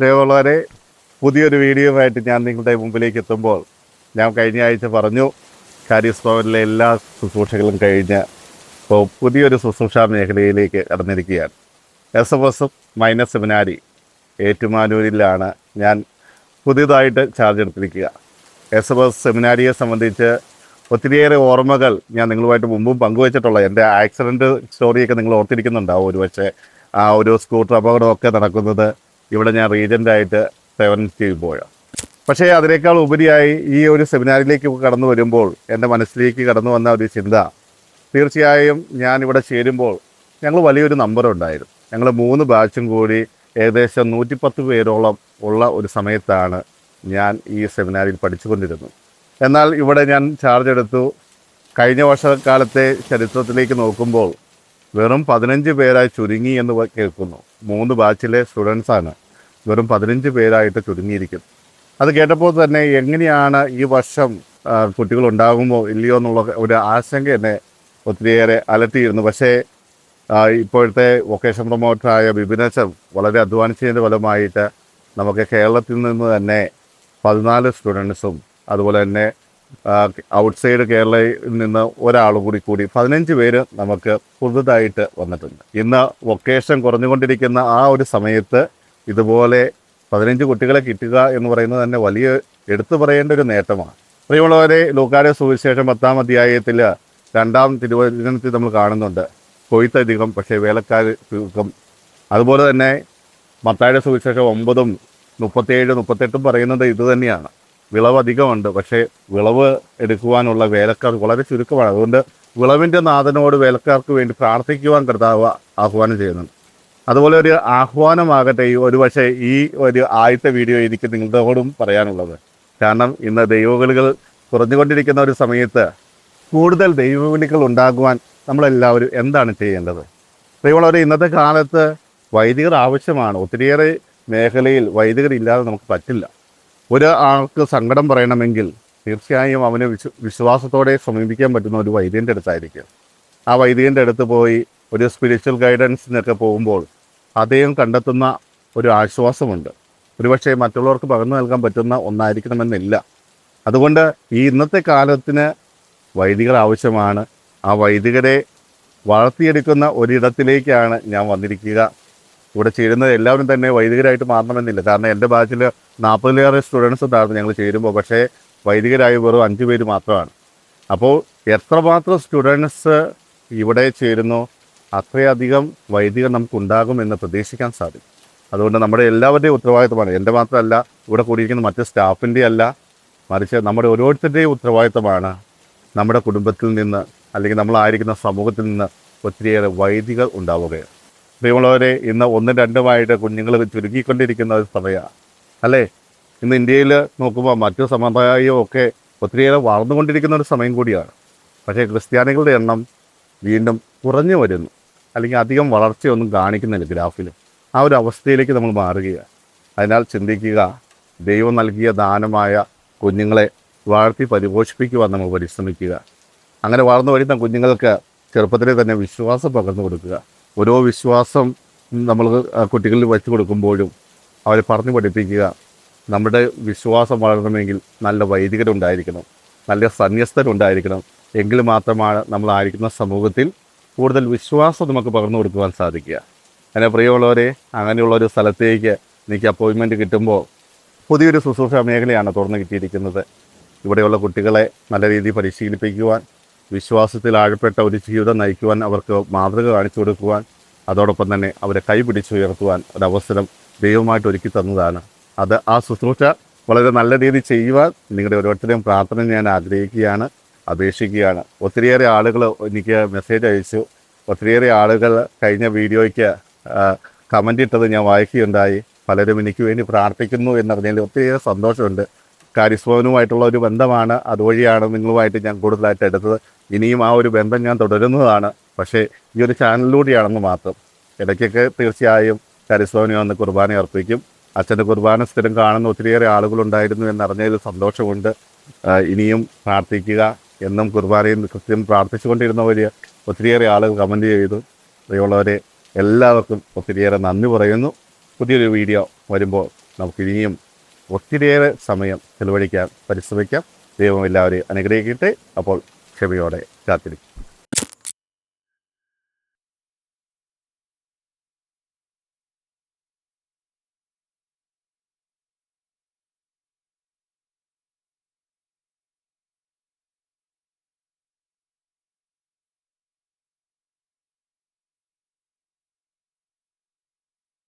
സ്നേഹമുള്ളവരെ, പുതിയൊരു വീഡിയോയുമായിട്ട് ഞാൻ നിങ്ങളുടെ മുമ്പിലേക്ക് എത്തുമ്പോൾ ഞാൻ കഴിഞ്ഞ ആഴ്ച പറഞ്ഞു കാരിസ് ഭവനിലെ എല്ലാ ശുശ്രൂഷകളും കഴിഞ്ഞ് ഇപ്പോൾ പുതിയൊരു ശുശ്രൂഷാ മേഖലയിലേക്ക് കടന്നിരിക്കുകയാണ്. SFS മൈനസ് സെമിനാരി ഏറ്റുമാനൂരിലാണ് ഞാൻ പുതിയതായിട്ട് ചാർജ് എടുത്തിരിക്കുക. SFS സെമിനാരിയെ സംബന്ധിച്ച് ഒത്തിരിയേറെ ഓർമ്മകൾ ഞാൻ നിങ്ങളുമായിട്ട് മുമ്പും പങ്കുവച്ചിട്ടുള്ള എൻ്റെ ആക്സിഡൻറ്റ് സ്റ്റോറിയൊക്കെ നിങ്ങൾ ഓർത്തിരിക്കുന്നുണ്ടാവും. ഒരുപക്ഷെ ആ ഒരു സ്കൂട്ടർ അപകടമൊക്കെ നടക്കുന്നത് ഇവിടെ ഞാൻ റീജൻ്റായിട്ട് സേവനം ചെയ്യുമ്പോഴാണ്. പക്ഷേ അതിനേക്കാൾ ഉപരിയായി ഈ ഒരു സെമിനാറിലേക്ക് കടന്നു വരുമ്പോൾ എൻ്റെ മനസ്സിലേക്ക് കടന്നു വന്ന ഒരു ചിന്ത, തീർച്ചയായും ഞാനിവിടെ ചേരുമ്പോൾ ഞങ്ങൾ വലിയൊരു നമ്പറുണ്ടായിരുന്നു. ഞങ്ങൾ 3 ബാച്ചും കൂടി ഏകദേശം 110 പേരോളം ഉള്ള ഒരു സമയത്താണ് ഞാൻ ഈ സെമിനാറിൽ പഠിച്ചുകൊണ്ടിരുന്നത്. എന്നാൽ ഇവിടെ ഞാൻ ചാർജ് എടുത്തു. കഴിഞ്ഞ വർഷക്കാലത്തെ ചരിത്രത്തിലേക്ക് നോക്കുമ്പോൾ വെറും 15 പേരായി ചുരുങ്ങി എന്ന് കേൾക്കുന്നു. 3 ബാച്ചിലെ സ്റ്റുഡൻസാണ് വെറും 15 പേരായിട്ട് ചുരുങ്ങിയിരിക്കും. അത് കേട്ടപ്പോൾ തന്നെ എങ്ങനെയാണ് ഈ വർഷം കുട്ടികളുണ്ടാകുമോ ഇല്ലയോ എന്നുള്ള ഒരു ആശങ്ക എന്നെ ഒത്തിരിയേറെ അലട്ടിയിരുന്നു. പക്ഷേ ഇപ്പോഴത്തെ വൊക്കേഷൻ പ്രൊമോട്ടറായ ബിബിനച്ചൻ വളരെ അധ്വാനിച്ചതിൻ്റെ ഫലമായിട്ട് നമുക്ക് കേരളത്തിൽ നിന്ന് തന്നെ 14 സ്റ്റുഡൻസും അതുപോലെ തന്നെ ഔട്ട്സൈഡ് കേരളയിൽ നിന്ന് ഒരാളും കൂടി 15 പേര് നമുക്ക് പുതുതായിട്ട് വന്നിട്ടുണ്ട്. ഇന്ന് വൊക്കേഷൻ കുറഞ്ഞുകൊണ്ടിരിക്കുന്ന ആ ഒരു സമയത്ത് ഇതുപോലെ 15 കുട്ടികളെ കിട്ടുക എന്ന് പറയുന്നത് തന്നെ വലിയ എടുത്തു പറയേണ്ട ഒരു നേട്ടമാണ്. പ്രിയമുള്ളവരെ, ലൂക്കായുടെ സുവിശേഷം 10-ാം അധ്യായത്തിൽ 2-ാം തിരുവചനത്തിൽ നമ്മൾ കാണുന്നുണ്ട്, കൊയ്ത്തധികം പക്ഷേ വേലക്കാർ ചുരുക്കം. അതുപോലെ തന്നെ മത്തായിയുടെ സുവിശേഷം 9-ഉം 37-38 പറയുന്നത് ഇത് തന്നെയാണ്. വിളവ് അധികമുണ്ട്, പക്ഷേ വിളവ് എടുക്കുവാനുള്ള വേലക്കാർ വളരെ ചുരുക്കമാണ്. അതുകൊണ്ട് വിളവിൻ്റെ നാഥനോട് വേലക്കാർക്ക് വേണ്ടി പ്രാർത്ഥിക്കുവാൻ കർത്താവ് ആഹ്വാനം ചെയ്യുന്നുണ്ട്. അതുപോലെ ഒരു ആഹ്വാനമാകട്ടെ ഒരുപക്ഷെ ഈ ഒരു ആദ്യത്തെ വീഡിയോ എനിക്ക് നിങ്ങളോടും പറയാനുള്ളത്. കാരണം ഇന്ന് ദൈവവിളികൾ കുറഞ്ഞുകൊണ്ടിരിക്കുന്ന ഒരു സമയത്ത് കൂടുതൽ ദൈവവിളികൾ ഉണ്ടാകുവാൻ നമ്മളെല്ലാവരും എന്താണ് ചെയ്യേണ്ടത്? പ്രിയമുള്ളവരെ, ഇന്നത്തെ കാലത്ത് വൈദികർ ആവശ്യമാണ്. ഒത്തിരിയേറെ മേഖലയിൽ വൈദികരില്ലാതെ നമുക്ക് പറ്റില്ല. ഒരു ആൾക്ക് സങ്കടം പറയണമെങ്കിൽ തീർച്ചയായും അവന് വിശ്വാസത്തോടെ സമീപിക്കാൻ പറ്റുന്ന ഒരു വൈദ്യൻ്റെ അടുത്തായിരിക്കും. ആ വൈദ്യൻ്റെ അടുത്ത് പോയി ഒരു സ്പിരിച്വൽ ഗൈഡൻസിനൊക്കെ പോകുമ്പോൾ അദ്ദേഹം കണ്ടെത്തുന്ന ഒരു ആശ്വാസമുണ്ട്. ഒരുപക്ഷെ മറ്റുള്ളവർക്ക് പകർന്നു നൽകാൻ പറ്റുന്ന ഒന്നായിരിക്കണമെന്നില്ല. അതുകൊണ്ട് ഈ ഇന്നത്തെ കാലത്തിന് വൈദികർ ആവശ്യമാണ്. ആ വൈദികരെ വളർത്തിയെടുക്കുന്ന ഒരിടത്തിലേക്കാണ് ഞാൻ വന്നിരിക്കുക. ഇവിടെ ചേരുന്നത് എല്ലാവരും തന്നെ വൈദികരായിട്ട് മാറണമെന്നില്ല. കാരണം എൻ്റെ ബാച്ചിൽ 40-ലേറെ സ്റ്റുഡൻസ് ഉണ്ടായിരുന്നു ഞങ്ങൾ ചേരുമ്പോൾ. പക്ഷേ വൈദികരായി വെറും 5 പേര് മാത്രമാണ്. അപ്പോൾ എത്രമാത്രം സ്റ്റുഡൻസ് ഇവിടെ ചേരുന്നു അത്രയധികം വൈദികർ നമുക്കുണ്ടാകുമെന്ന് പ്രതീക്ഷിക്കാൻ സാധിക്കും. അതുകൊണ്ട് നമ്മുടെ എല്ലാവരുടെയും ഉത്തരവാദിത്തമാണ്. എൻ്റെ മാത്രമല്ല, ഇവിടെ കൂടിയിരിക്കുന്ന മറ്റ് സ്റ്റാഫിൻ്റെ അല്ല, മറിച്ച് നമ്മുടെ ഓരോരുത്തരുടെയും ഉത്തരവാദിത്തമാണ് നമ്മുടെ കുടുംബത്തിൽ നിന്ന് അല്ലെങ്കിൽ നമ്മളായിരിക്കുന്ന സമൂഹത്തിൽ നിന്ന് ഒത്തിരിയേറെ വൈദികർ ഉണ്ടാവുകയാണ്. പ്രിയമുള്ളവരെ, ഇന്ന് 1-2 കുഞ്ഞുങ്ങൾ ചുരുങ്ങിക്കൊണ്ടിരിക്കുന്ന ഒരു സമയമാണ് അല്ലേ? ഇന്ന് ഇന്ത്യയിൽ നോക്കുമ്പോൾ മറ്റു സമുദായമൊക്കെ ഒത്തിരിയേറെ വളർന്നുകൊണ്ടിരിക്കുന്ന ഒരു സമയം കൂടിയാണ്. പക്ഷേ ക്രിസ്ത്യാനികളുടെ എണ്ണം വീണ്ടും കുറഞ്ഞു വരുന്നു, അല്ലെങ്കിൽ അധികം വളർച്ചയൊന്നും കാണിക്കുന്നില്ല ഗ്രാഫിൽ. ആ ഒരു അവസ്ഥയിലേക്ക് നമ്മൾ മാറുകയാണ്. അതിനാൽ ചിന്തിക്കുക, ദൈവം നൽകിയ ദാനമായ കുഞ്ഞുങ്ങളെ വാഴ്ത്തി പരിപോഷിപ്പിക്കുവാൻ നമ്മൾ പരിശ്രമിക്കുക. അങ്ങനെ വളർന്നു വരുന്ന കുഞ്ഞുങ്ങൾക്ക് ചെറുപ്പത്തിലെ തന്നെ വിശ്വാസം പകർന്നു കൊടുക്കുക. ഓരോ വിശ്വാസം നമ്മൾ കുട്ടികളിൽ വെച്ച് കൊടുക്കുമ്പോഴും അവരെ പറഞ്ഞു പഠിപ്പിക്കുക. നമ്മുടെ വിശ്വാസം വളരണമെങ്കിൽ നല്ല വൈദികരുണ്ടായിരിക്കണം, നല്ല സന്യസ്തരുണ്ടായിരിക്കണം. എങ്കിൽ മാത്രമാണ് നമ്മളായിരിക്കുന്ന സമൂഹത്തിൽ കൂടുതൽ വിശ്വാസം നമുക്ക് പകർന്നു കൊടുക്കുവാൻ സാധിക്കുക. അങ്ങനെ പ്രിയമുള്ളവരെ, അങ്ങനെയുള്ളൊരു സ്ഥലത്തേക്ക് എനിക്ക് അപ്പോയിൻമെൻറ്റ് കിട്ടുമ്പോൾ പുതിയൊരു ശുശ്രൂഷ മേഖലയാണ് തുറന്നു കിട്ടിയിരിക്കുന്നത്. ഇവിടെയുള്ള കുട്ടികളെ നല്ല രീതിയിൽ പരിശീലിപ്പിക്കുവാൻ, വിശ്വാസത്തിൽ ആഴപ്പെട്ട ഒരു ജീവിതം നയിക്കുവാൻ, അവർക്ക് മാതൃക കാണിച്ചു കൊടുക്കുവാൻ, അതോടൊപ്പം തന്നെ അവരെ കൈപിടിച്ചുയർത്തുവാൻ ഒരവസരം ദൈവമായിട്ട് ഒരുക്കി തന്നതാണ്. ആ ശുശ്രൂഷ വളരെ നല്ല രീതിയിൽ ചെയ്യുവാൻ നിങ്ങളുടെ ഓരോരുത്തരെയും പ്രാർത്ഥന ഞാൻ ആഗ്രഹിക്കുകയാണ്, അപേക്ഷിക്കുകയാണ്. ഒത്തിരിയേറെ ആളുകൾ എനിക്ക് മെസ്സേജ് അയച്ചു. ഒത്തിരിയേറെ ആളുകൾ കഴിഞ്ഞ വീഡിയോയ്ക്ക് കമൻ്റ് ഇട്ടത് ഞാൻ വായിക്കുകയുണ്ടായി. പലരും എനിക്ക് വേണ്ടി പ്രാർത്ഥിക്കുന്നു എന്നറിഞ്ഞതിൽ ഒത്തിരിയേറെ സന്തോഷമുണ്ട്. കാരിസ് ഭവനുമായിട്ടുള്ള ഒരു ബന്ധമാണ്, അതുവഴിയാണ് നിങ്ങളുമായിട്ട് ഞാൻ കൂടുതലായിട്ട് എടുത്തത്. ഇനിയും ആ ഒരു ബന്ധം ഞാൻ തുടരുന്നതാണ്. പക്ഷേ ഈ ഒരു ചാനലിലൂടെയാണെന്ന് മാത്രം. ഇടയ്ക്കൊക്കെ തീർച്ചയായും കാരിസ് ഭവനിൽ വന്ന് കുർബാന അർപ്പിക്കും. അച്ഛൻ്റെ കുർബാന സ്ഥിരം കാണുന്ന ഒത്തിരിയേറെ ആളുകളുണ്ടായിരുന്നു എന്നറിഞ്ഞതിൽ സന്തോഷമുണ്ട്. ഇനിയും പ്രാർത്ഥിക്കുക. എന്നും കുർബാനയിൽ കൃത്യം പ്രാർത്ഥിച്ചുകൊണ്ടിരുന്നവർ ഒത്തിരിയേറെ ആളുകൾ കമൻറ്റ് ചെയ്തു. പ്രിയമുള്ളവരെ, എല്ലാവർക്കും ഒത്തിരിയേറെ നന്ദി പറയുന്നു. പുതിയൊരു വീഡിയോ വരുമ്പോൾ നമുക്കിനിയും ഒത്തിരിയേറെ സമയം ചെലവഴിക്കാൻ പരിശ്രമിക്കാം. ദൈവം എല്ലാവരെയും അനുഗ്രഹിക്കട്ടെ. അപ്പോൾ ക്ഷമയോടെ കാത്തിരിക്കും.